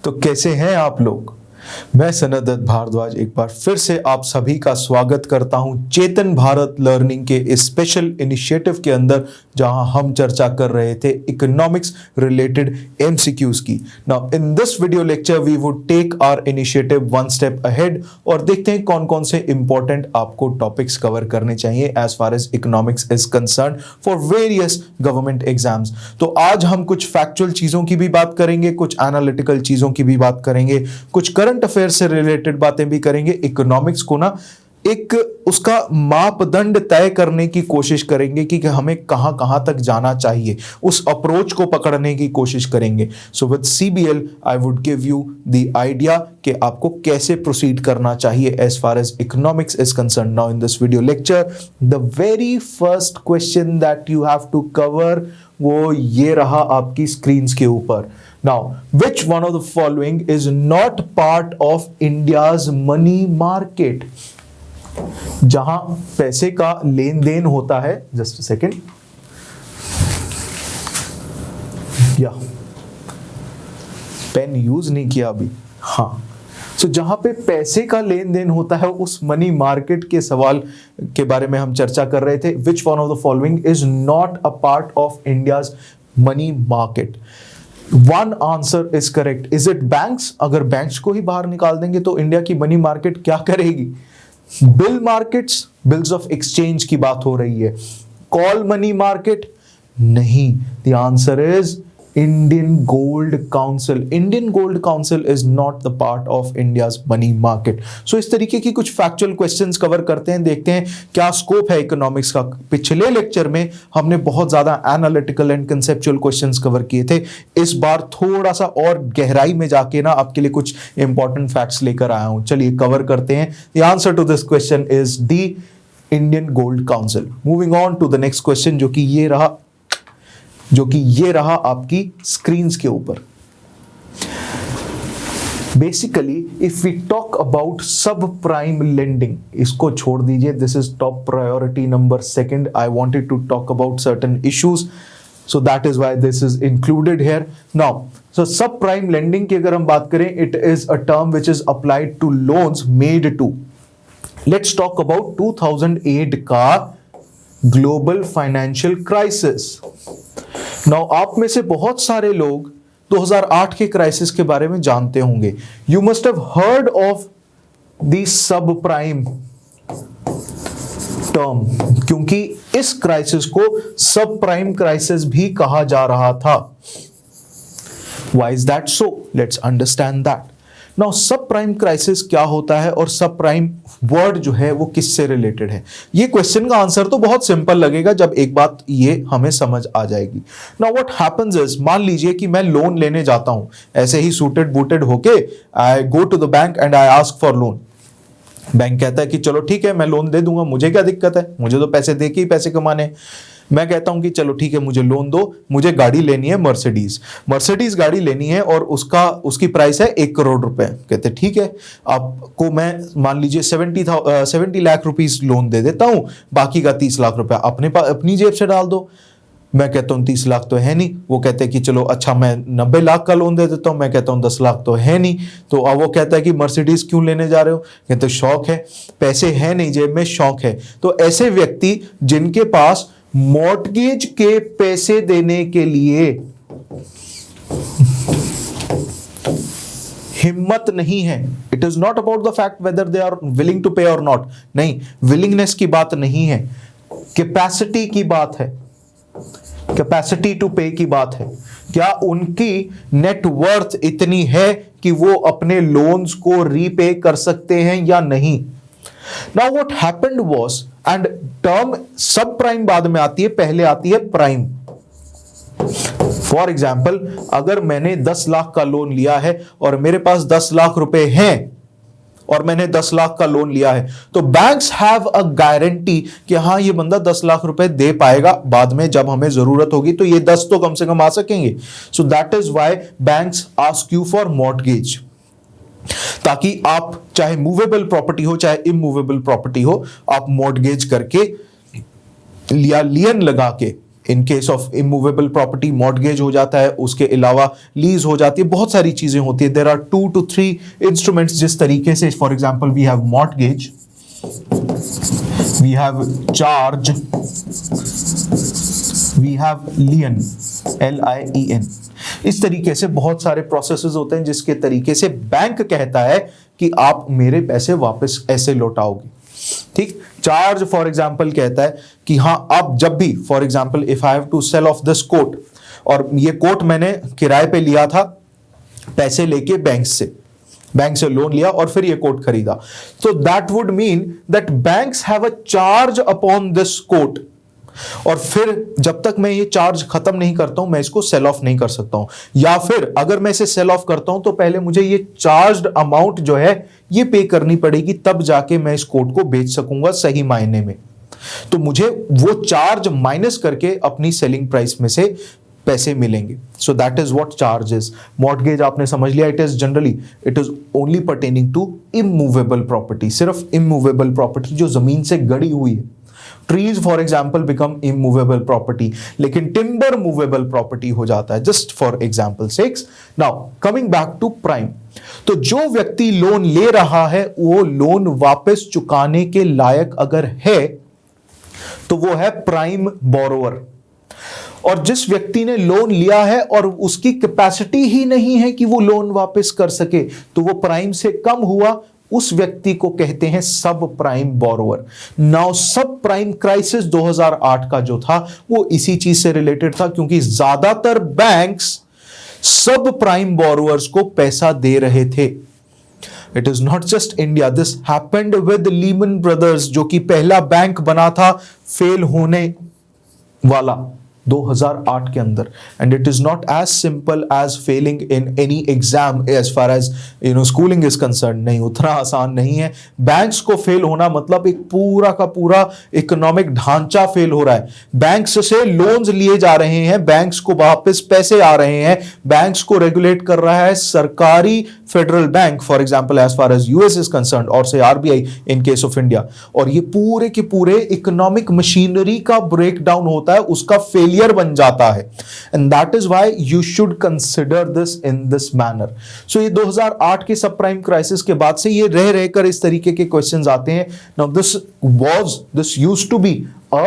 तो कैसे हैं आप लोग। मैं सनत दत्त भारद्वाज एक बार फिर से आप सभी का स्वागत करता हूं चेतन भारत लर्निंग के इस स्पेशल इनिशिएटिव के अंदर, जहां हम चर्चा कर रहे थे इकोनॉमिक्स रिलेटेड एमसीक्यूज की। Now in this video lecture we would take our initiative one step ahead और देखते हैं कौन कौन से इंपॉर्टेंट आपको टॉपिक्स कवर करने चाहिए as far as economics is concern for various government exams. तो आज हम कुछ फैक्चुअल चीजों की भी बात करेंगे, कुछ एनालिटिकल चीजों की भी बात करेंगे, कुछ करंट अफेयर से रिलेटेड बातें भी करेंगे। इकोनॉमिक्स को ना एक उसका मापदंड तय करने की कोशिश करेंगे कि हमें कहां कहां तक जाना चाहिए, उस अप्रोच को पकड़ने की कोशिश करेंगे। So with CBL I would give you the idea कि आपको कैसे प्रोसीड करना चाहिए as far as economics is concern. Now in this video lecture the very first question that you have to cover वो ये रहा आपकी स्क्रीन्स के ऊपर। Now, which one of the following is not part of India's money market? जहां पैसे का लेन then होता है, जस्ट सेकेंड, या पेन यूज नहीं किया अभी, हाँ। So, जहां पे पैसे का लेन देन होता है उस मनी मार्केट के सवाल के बारे में हम चर्चा कर रहे थे। Which one of the following is not a part of India's money market? One answer is correct. Is it banks? अगर बैंक्स को ही बाहर निकाल देंगे तो इंडिया की मनी मार्केट क्या करेगी? Bill markets, bills of exchange की बात हो रही है। कॉल मनी मार्केट नहीं। The answer is Indian gold council. Indian gold council is not the part of India's money market. So इस तरीके की कुछ फैक्चुअल क्वेश्चंस कवर करते हैं, देखते हैं क्या स्कोप है इकोनॉमिक्स का। पिछले लेक्चर में हमने बहुत ज्यादा analytical and conceptual questions cover किए थे। इस बार थोड़ा सा और गहराई में जाके ना आपके लिए कुछ इंपॉर्टेंट फैक्ट्स लेकर आया हूं। चलिए कवर करते हैं। The answer to this question is the Indian gold council. Moving on to the next question जो कि ये रहा आपकी स्क्रीन्स के ऊपर। Basically if we talk about sub prime lending, इसको छोड़ दीजिए, this is top priority number second. I wanted to talk about certain issues, so that is why this is included here. Now so sub prime lending की अगर हम बात करें, it is a term which is applied to loans made to, let's talk about 2008 का global financial crisis. Now आप में से बहुत सारे लोग 2008 के क्राइसिस के बारे में जानते होंगे। You must have heard of the sub prime term, क्योंकि इस क्राइसिस को सब प्राइम क्राइसिस भी कहा जा रहा था। Why is that so? Let's understand that. Now सब प्राइम क्राइसिस क्या होता है और सब प्राइम वर्ड जो है वो किससे रिलेटेड है? ये क्वेश्चन का आंसर तो बहुत सिंपल लगेगा जब एक बात ये हमें समझ आ जाएगी। नाउ व्हाट हैपेंस इज, मान लीजिए कि मैं लोन लेने जाता हूं, ऐसे ही सूटेड बूटेड होके I go to the bank and I ask for loan. Bank कहता है कि चलो ठीक है मैं लोन दे दूंगा, मुझे क्या दिक्कत है, मुझे तो पैसे दे के ही पैसे कमाने। मैं कहता हूं कि चलो ठीक है मुझे लोन दो, मुझे गाड़ी लेनी है मर्सिडीज गाड़ी लेनी है और उसकी प्राइस है 1 करोड़ रुपए। कहते ठीक है, आपको मैं मान लीजिए 70 लाख रुपीस लोन दे देता हूं, बाकी का 30 लाख रुपया अपनी जेब से डाल दो। मैं कहता हूं 30 लाख तो है नहीं। वो कहते हैं कि चलो अच्छा मैं 90 लाख का लोन दे देता हूं। मैं कहता हूं 10 लाख तो है नहीं। तो अब वो कहता है कि मर्सिडीज क्यों लेने जा रहे हो? कहते शौक है, पैसे है नहीं जेब में, शौक है। तो ऐसे व्यक्ति जिनके पास मॉर्टगेज के पैसे देने के लिए हिम्मत नहीं है, it is not about the fact whether they are willing to pay और नॉट, नहीं, विलिंगनेस की बात नहीं है, कैपेसिटी की बात है, कैपेसिटी टू पे की बात है। क्या उनकी नेटवर्थ इतनी है कि वो अपने लोन्स को रीपे कर सकते हैं या नहीं? Now what happened was, and term सब प्राइम बाद में आती है, पहले आती है प्राइम। फॉर एग्जाम्पल, अगर मैंने 10 लाख का लोन लिया है और मेरे पास 10 लाख रुपए हैं और मैंने 10 लाख का लोन लिया है, तो बैंक्स हैव अ गारंटी कि हाँ ये बंदा 10 लाख रुपए दे पाएगा बाद में, जब हमें जरूरत होगी तो ये 10 तो कम से कम आ सकेंगे। सो that is why banks ask you for mortgage, ताकि आप चाहे मूवेबल प्रॉपर्टी हो चाहे इमूवेबल प्रॉपर्टी हो, आप मॉर्टगेज करके या लियन लगा के इन case of immovable property mortgage हो जाता है, उसके अलावा लीज हो जाती है, बहुत सारी चीजें होती है। देयर आर 2 to 3 इंस्ट्रूमेंट्स जिस तरीके से, for example we have mortgage, we have charge, we have lien, LIEN। इस तरीके से बहुत सारे प्रोसेसेस होते हैं जिसके तरीके से बैंक कहता है कि आप मेरे पैसे वापस ऐसे लौटाओगे। ठीक, चार्ज फॉर एग्जांपल कहता है कि हाँ, आप जब भी, for example if I have to sell off this coat, और ये कोट मैंने किराए पे लिया था पैसे लेके बैंक से लोन लिया और फिर ये कोट खरीदा, तो that would mean that banks have a charge upon this coat, और फिर जब तक मैं ये चार्ज खत्म नहीं करता हूं मैं इसको सेल ऑफ नहीं कर सकता हूं, या फिर अगर मैं इसे सेल ऑफ करता हूं तो पहले मुझे ये चार्ज्ड अमाउंट जो है ये पे करनी पड़ेगी, तब जाके मैं इस कोट को बेच सकूंगा सही मायने में। तो मुझे वो चार्ज माइनस करके अपनी सेलिंग प्राइस में से पैसे मिलेंगे। So that is what charge is. Mortgage आपने समझ लिया, it is only pertaining to immovable property, सिर्फ इमूवेबल प्रॉपर्टी जो जमीन से गड़ी हुई है। Trees for example become immovable property, लेकिन टिम्बर मूवेबल प्रॉपर्टी हो जाता है, just for example 6। Now coming back to prime, तो जो व्यक्ति लोन ले रहा है वो लोन वापस चुकाने के लायक अगर है तो वो है प्राइम बोरोवर, और जिस व्यक्ति ने लोन लिया है और उसकी कैपेसिटी ही नहीं है कि वो लोन वापस कर सके, तो वो प्राइम से कम हुआ, उस व्यक्ति को कहते हैं सब प्राइम बोरोवर। नाउ सब प्राइम क्राइसिस 2008 का जो था वो इसी चीज से रिलेटेड था, क्योंकि ज्यादातर बैंक्स सब प्राइम बोरोवर्स को पैसा दे रहे थे। It is not just India, this happened with Lehman brothers, जो कि पहला बैंक बना था फेल होने वाला 2008 के अंदर, and it is not as simple as failing in any exam as far as schooling is concern. नहीं, उतना आसान नहीं है। बैंक्स को फेल होना मतलब एक पूरा का पूरा इकोनॉमिक ढांचा फेल हो रहा है। बैंक्स से लोन्स लिए जा रहे हैं, बैंक्स को वापस पैसे आ रहे हैं, बैंक्स को रेगुलेट कर रहा है सरकारी federal bank, for example as far as US is concern, और से RBI in case of India. और ये पूरे के पूरे इकोनॉमिक मशीनरी का ब्रेकडाउन होता है, उसका फेलियर बन जाता है, and that is why you should consider this in this manner. So ये 2008 के सब प्राइम क्राइसिस के बाद से ये रह रहकर इस तरीके के क्वेश्चंस आते हैं। Now this used to be a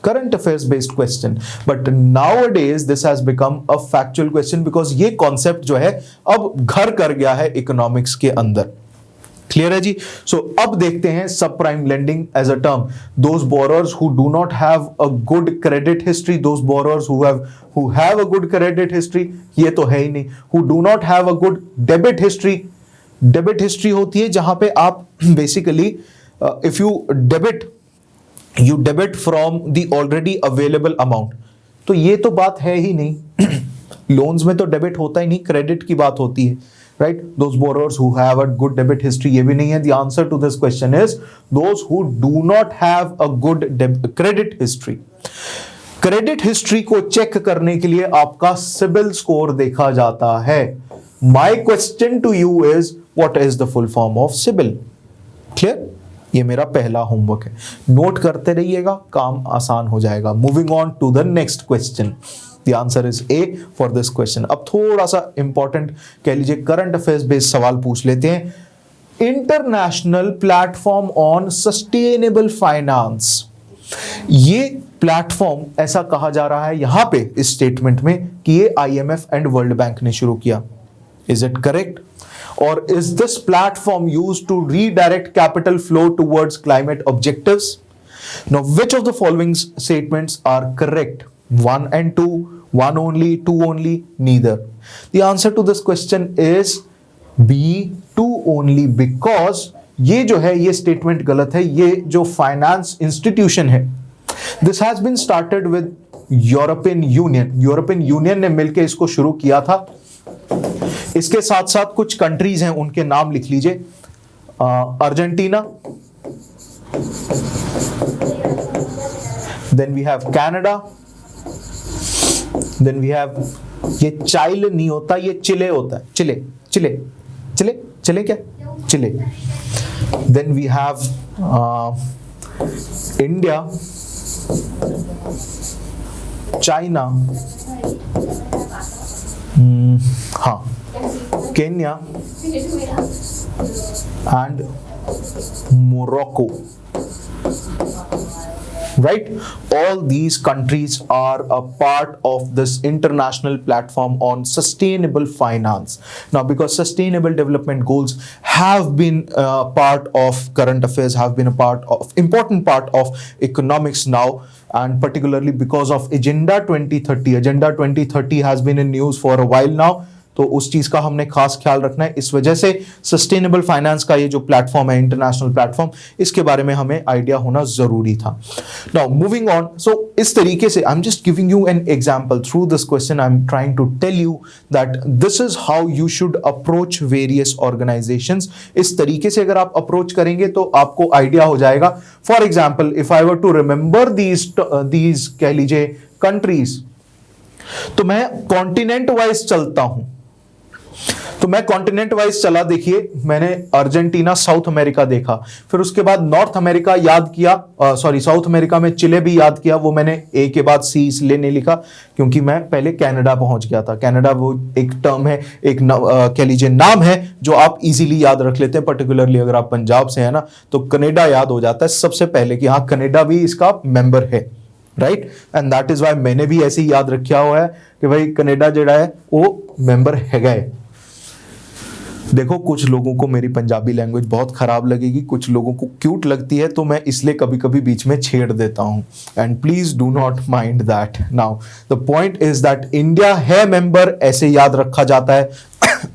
current affairs based question, but nowadays this has become a factual question because ये concept जो है अब घर कर गया है इकोनॉमिक्स के अंदर। क्लियर है जी? सो अब देखते हैं sub prime lending as a term, those borrowers who do not have a good credit history, those borrowers who have a good credit history, ये तो है ही नहीं, who do not have a good debit history. Debit history होती है जहां पे आप basically if you debit from the already available amount, तो ये तो बात है ही नहीं। लोन्स में तो डेबिट होता ही नहीं, क्रेडिट की बात होती है, right? Those borrowers who have a good debit history, ये भी नहीं है। The answer to this question is those who do not have a good credit history. Credit history को चेक करने के लिए आपका सिबिल स्कोर देखा जाता है। My question to you is what is the full form of CIBIL? Clear? ये मेरा पहला होमवर्क है, नोट करते रहिएगा, काम आसान हो जाएगा। Moving on to the next question, the answer is A for this question. अब थोड़ा सा इंपॉर्टेंट कह लीजिए करंट अफेयर्स बेस्ड सवाल पूछ लेते हैं। International platform on sustainable finance, ये प्लेटफॉर्म ऐसा कहा जा रहा है यहां पे इस स्टेटमेंट में कि ये IMF एंड वर्ल्ड बैंक ने शुरू किया। Is it correct? Or is this platform used to redirect capital flow towards climate objectives? Now, which of the following statements are correct? 1 and 2, 1 only, 2 only, neither. The answer to this question is B, 2 only, because ये जो है ये statement गलत है। ये जो finance institution है, this has been started with European Union. European Union ने मिलकर इसको शुरू किया था। इसके साथ साथ कुछ कंट्रीज हैं, उनके नाम लिख लीजिए। Argentina, then we have Canada, then we have, ये चाइल नहीं होता, ये चिले होता है, चिले चिले चिले चिले क्या Chile. Then we have India, China, हाँ, Kenya and Morocco, right? All these countries are a part of this international platform on sustainable finance. Now, because sustainable development goals have been part of current affairs, have been a part of important part of economics now, and particularly because of Agenda 2030. Agenda 2030 has been in news for a while now. तो उस चीज का हमने खास ख्याल रखना है। इस वजह से सस्टेनेबल फाइनेंस का ये जो प्लेटफॉर्म है, इंटरनेशनल प्लेटफॉर्म, इसके बारे में हमें आइडिया होना जरूरी था। नाउ मूविंग ऑन, सो इस तरीके से I am just giving you an example through this question. I am trying to tell you that this is how you should approach various organisations. इस तरीके से अगर आप अप्रोच करेंगे तो आपको आइडिया हो जाएगा। For example, if I were to remember these कह लीजिए कंट्रीज, तो मैं कॉन्टिनेंट वाइज चलता हूं। तो मैं कॉन्टिनेंट वाइज चला, देखिए मैंने अर्जेंटीना, साउथ अमेरिका देखा, फिर उसके बाद नॉर्थ अमेरिका याद किया, साउथ अमेरिका में चिले भी याद किया। वो मैंने ए के बाद सी इसलिए नहीं लिखा क्योंकि मैं पहले कनाडा पहुंच गया था। कनाडा वो एक टर्म है, एक कह लीजिए नाम है जो आप इजीली याद रख लेते हैं, पर्टिकुलरली अगर आप पंजाब से है ना तो कनाडा याद हो जाता है सबसे पहले कि हाँ कनाडा भी इसका मेंबर है, right? And that is why मैंने भी ऐसे ही याद रखा हुआ है कि भाई कनाडा जड़ा है वो मेंबर है। देखो कुछ लोगों को मेरी पंजाबी लैंग्वेज बहुत खराब लगेगी, कुछ लोगों को क्यूट लगती है, तो मैं इसलिए कभी कभी बीच में छेड़ देता हूं, and please do not mind that. Now the point is that India है मेंबर, ऐसे याद रखा जाता है।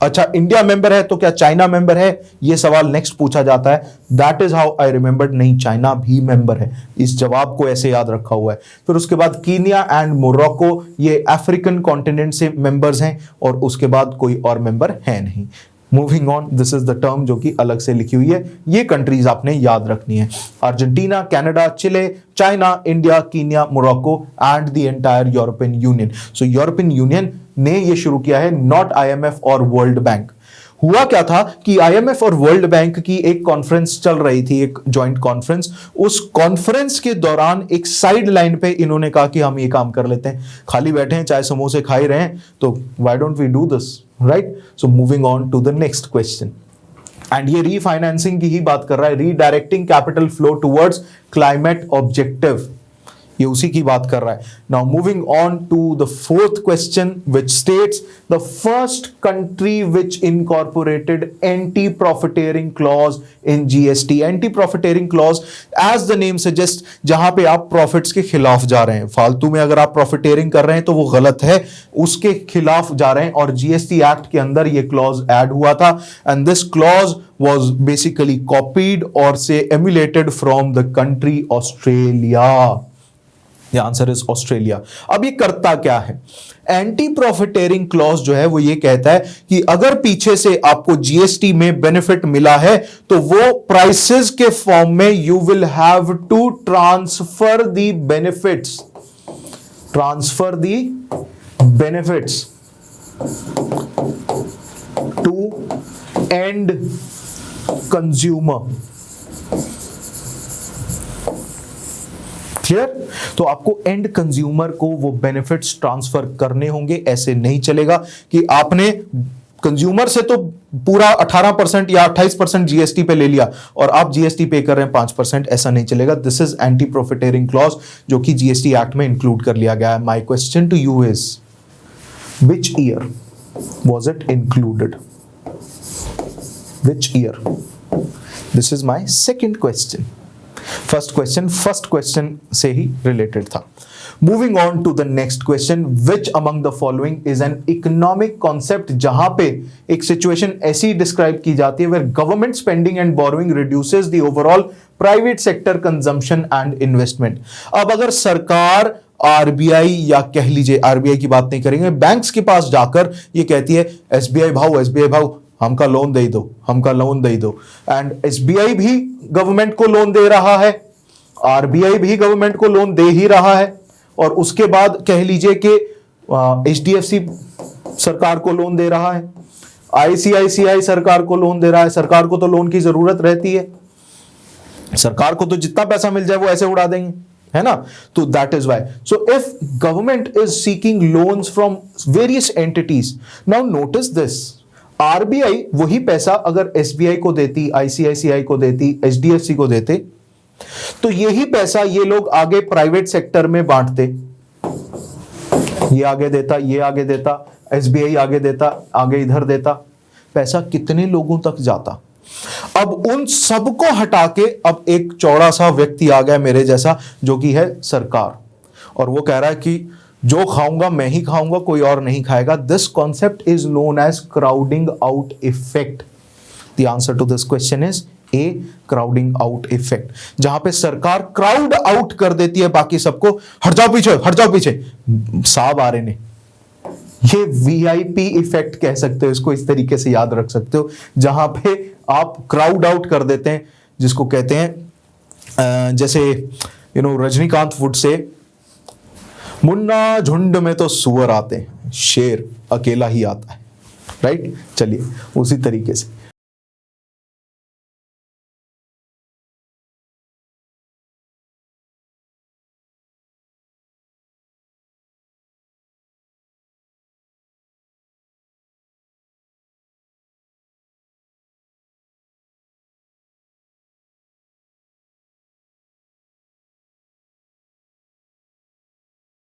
अच्छा, इंडिया मेंबर है तो क्या चाइना मेंबर है, ये सवाल नेक्स्ट पूछा जाता है। That is how I remembered, नहीं चाइना भी मेंबर है, इस जवाब को ऐसे याद रखा हुआ है। फिर उसके बाद कीनिया एंड मोरक्को, ये अफ्रीकन कॉन्टिनेंट से मेंबर्स हैं, और उसके बाद कोई और मेंबर है नहीं। Moving on, this is the term जो कि अलग से लिखी हुई है, ये कंट्रीज आपने याद रखनी है। Argentina, Canada, Chile, China, India, Kenya, Morocco and the entire European union. So European union ने ये शुरू किया है, नॉट आईएमएफ और वर्ल्ड बैंक। हुआ क्या था कि आईएमएफ और वर्ल्ड बैंक की एक कॉन्फ्रेंस चल रही थी, एक जॉइंट कॉन्फ्रेंस। उस कॉन्फ्रेंस के दौरान एक साइड लाइन पे इन्होंने कहा कि हम ये काम कर लेते हैं, खाली बैठे हैं, चाय समोसे खा ही रहे हैं, तो why don't we do this, right? So moving on to the next question, and ये रीफाइनेंसिंग की ही बात कर रहा है, redirecting capital flow towards climate objective, ये उसी की बात कर रहा है। Now moving on to the fourth question which states the first country which incorporated anti profiteering clause in GST. Anti profiteering clause as the name suggest, जहां पे आप प्रॉफिट्स के खिलाफ जा रहे हैं, फालतू में अगर आप प्रॉफिटेरिंग कर रहे हैं तो वो गलत है, उसके खिलाफ जा रहे हैं, और जीएसटी एक्ट के अंदर ये क्लॉज ऐड हुआ था, and this clause was basically copied or say emulated from the country Australia. The answer is Australia. अब ये करता क्या है? एंटी प्रॉफिटेरिंग क्लॉज जो है वो ये कहता है कि अगर पीछे से आपको जीएसटी में बेनिफिट मिला है तो वो प्राइसेस के फॉर्म में you will have to transfer the benefits, transfer the benefits to end consumer. Clear? तो आपको एंड कंज्यूमर को वो बेनिफिट्स ट्रांसफर करने होंगे। ऐसे नहीं चलेगा कि आपने कंज्यूमर से तो पूरा 18% या 28% जीएसटी पे ले लिया और आप जीएसटी पे कर रहे हैं 5%, ऐसा नहीं चलेगा। This is anti profiteering clause जो कि जीएसटी एक्ट में इंक्लूड कर लिया गया है। My question to you is which year was it included? Which year? This is my second question. First question से ही related था। Moving on to the next question, which among the following is an economic concept जहां पे एक situation ऐसी describe की जाती है where government spending and borrowing reduces the overall private sector consumption and investment। अब अगर सरकार आरबीआई, या कह लीजिए आरबीआई की बात नहीं करेंगे, बैंक्स के पास जाकर ये कहती है एसबीआई भाव हमका लोन दे दो, हमका लोन दे दो, एंड एसबीआई भी गवर्नमेंट को लोन दे रहा है, आरबीआई भी गवर्नमेंट को लोन दे ही रहा है, और उसके बाद कह लीजिए कि एचडीएफसी सरकार को लोन दे रहा है, आईसीआईसीआई सरकार को लोन दे रहा है। सरकार को तो लोन की जरूरत रहती है, सरकार को तो जितना पैसा मिल जाए वो ऐसे उड़ा देंगे, है ना? तो that is why. So if government is seeking loans from various entities, now notice this, RBI वही पैसा अगर एसबीआई को देती, आईसीआईसीआई को देती, एचडीएफसी को देते, तो यही पैसा ये लोग आगे प्राइवेट सेक्टर में बांटते. ये आगे देता, ये आगे देता, एसबीआई आगे देता, आगे इधर देता. पैसा कितने लोगों तक जाता? अब उन सबको हटा के अब एक चौड़ा सा व्यक्ति आ गया मेरे जैसा, जो कि है सरकार, और वो कह रहा है कि जो खाऊंगा मैं ही खाऊंगा, कोई और नहीं खाएगा. This concept is known as crowding out effect. The answer to this question is A, crowding out effect. जहां पे सरकार क्राउड आउट कर देती है बाकी सबको, हट जाओ पीछे, हट जाओ पीछे. साहब आ रहे ने, ये वीआईपी इफेक्ट कह सकते हो इसको, इस तरीके से याद रख सकते हो, जहां पे आप क्राउड आउट कर देते हैं, जिसको कहते हैं जैसे रजनीकांत वुड से, मुन्ना झुंड में तो सुअर आते हैं, शेर अकेला ही आता है. राइट? चलिए उसी तरीके से